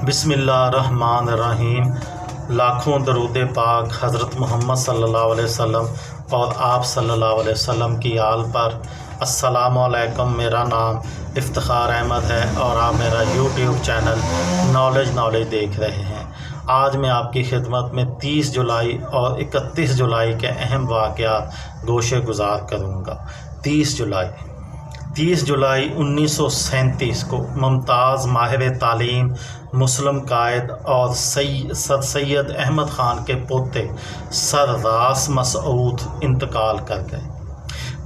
बिस्मिल्लाहिर्रहमानिर्रहीम। लाखों दरूद पाक हज़रत मोहम्मद सल्लल्लाहु अलैहि वसल्लम और आप सल्लल्लाहु अलैहि वसल्लम की आल पर। अस्सलामु अलैकुम। मेरा नाम इफ्तिखार अहमद है और आप मेरा यूट्यूब चैनल नॉलेज देख रहे हैं। आज मैं आपकी खिदमत में 30 जुलाई और 31 जुलाई के अहम वाक़यात गोशे गुजार करूँगा। 30 जुलाई 1937 को मुमताज़ माहिर तालीम मुस्लिम कायद और सर सैयद अहमद ख़ान के पोते सर रास मसऊद इंतकाल कर गए।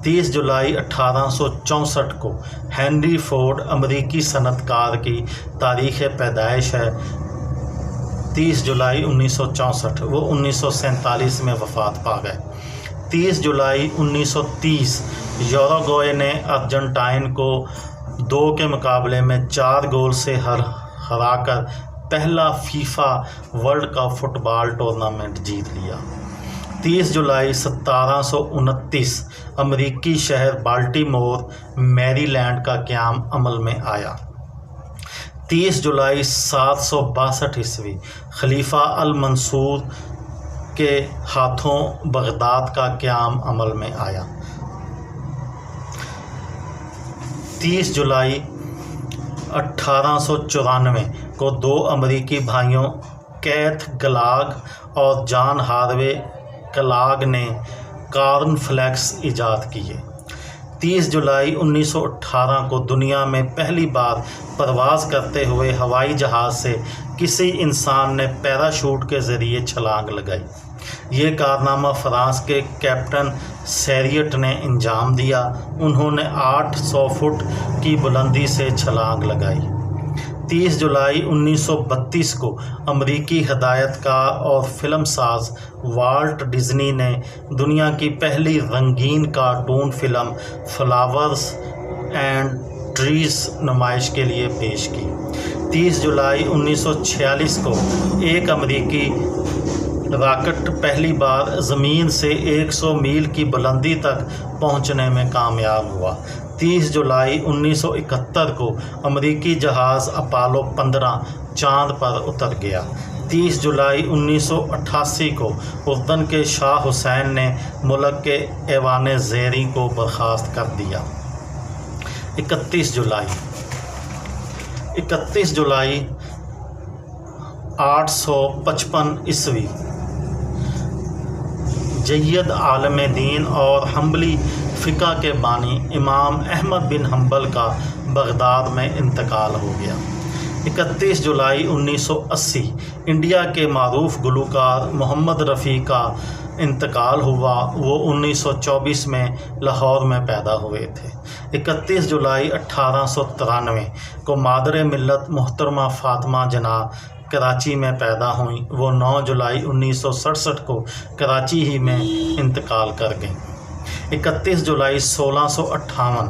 30 जुलाई 1864 को हेनरी फोर्ड अमरीकी सनतकार की तारीख़ पैदाइश है। 30 जुलाई 1964 वो 1947 में वफ़ात पा गए। 30 जुलाई 1930 यूरुग्वे ने अर्जेंटाइन को 2 के मुकाबले में 4 गोल से हराकर पहला FIFA World Cup football tournament जीत लिया। 30 जुलाई 1729 अमरीकी शहर बाल्टीमोर मैरीलैंड का क़याम अमल में आया। 30 जुलाई 762 ईस्वी खलीफा अल मंसूर के हाथों बगदाद का क़याम अमल में आया। 30 जुलाई 1894 को 2 अमरीकी भाइयों कैथ गलाग और जॉन हार्वे गलाग ने कॉर्नफ्लेक्स ईजाद किए। 30 जुलाई 1918 को दुनिया में पहली बार परवाज़ करते हुए हवाई जहाज़ से किसी इंसान ने पैराशूट के ज़रिए छलांग लगाई। ये कारनामा फ़्रांस के कैप्टन सैरियट ने अंजाम दिया। उन्होंने 800 फुट की बुलंदी से छलांग लगाई। 30 जुलाई 1932 को अमरीकी हिदायतकार और फिल्म साज वाल्ट डिज़नी ने दुनिया की पहली रंगीन cartoon film flowers and trees नुमाइश के लिए पेश की। 30 जुलाई 1946 को एक अमरीकी रॉकेट पहली बार ज़मीन से 100 मील की बुलंदी तक पहुंचने में कामयाब हुआ। 30 जुलाई 1971 को अमरीकी जहाज़ अपोलो 15 चांद पर उतर गया। 30 जुलाई 1988 को उर्दन के शाह हुसैन ने मुल्क के ऐवान ज़ेरी को बर्खास्त कर दिया। 31 जुलाई 855 ईस्वी जय्यद आलम दीन और हम्बली फ़िक़ा के बानी इमाम अहमद बिन हम्बल का बगदाद में इंतकाल हो गया। 31 जुलाई 1980 इंडिया के मारूफ गुलकार मोहम्मद रफ़ी का इंतकाल हुआ। वो 1924 में लाहौर में पैदा हुए थे। 31 जुलाई 1893 को मादर मिल्लत मोहतरमा फ़ातिमा जना कराची में पैदा हुई। वो 9 जुलाई 1967 को कराची ही में इंतकाल कर गईं। 31 जुलाई 1658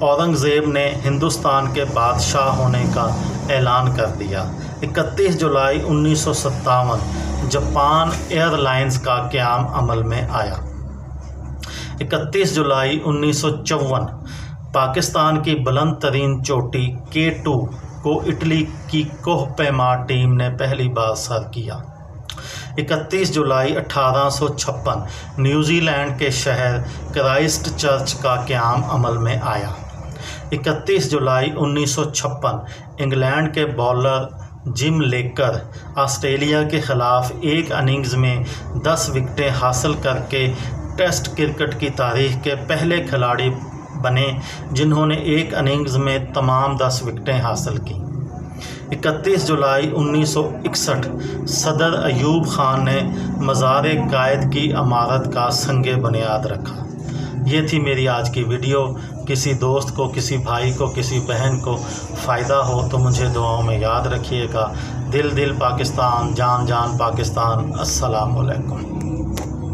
औरंगज़ेब ने हिंदुस्तान के बादशाह होने का ऐलान कर दिया। 31 जुलाई 1957 जापान एयरलाइंस का क़याम अमल में आया। 31 जुलाई 1954 पाकिस्तान की बुलंद तरीन चोटी K2 को इटली की कोह पैमार टीम ने पहली बार सर किया। 31 जुलाई 1856 न्यूजीलैंड के शहर क्राइस्ट चर्च का क़याम अमल में आया। 31 जुलाई 1956 इंग्लैंड के बॉलर जिम लेकर ऑस्ट्रेलिया के ख़िलाफ़ एक इनिंग्स में 10 विकेटें हासिल करके टेस्ट क्रिकेट की तारीख़ के पहले खिलाड़ी बने जिन्होंने एक इनिंग्स में तमाम 10 विकेटें हासिल की। 31 जुलाई 1961 सदर अयूब ख़ान ने मज़ार कायद की इमारत का संगे बुनियाद रखा। ये थी मेरी आज की वीडियो। किसी दोस्त को, किसी भाई को, किसी बहन को फ़ायदा हो तो मुझे दुआओं में याद रखिएगा। दिल दिल पाकिस्तान, जान जान पाकिस्तान। अस्सलामु अलैकुम।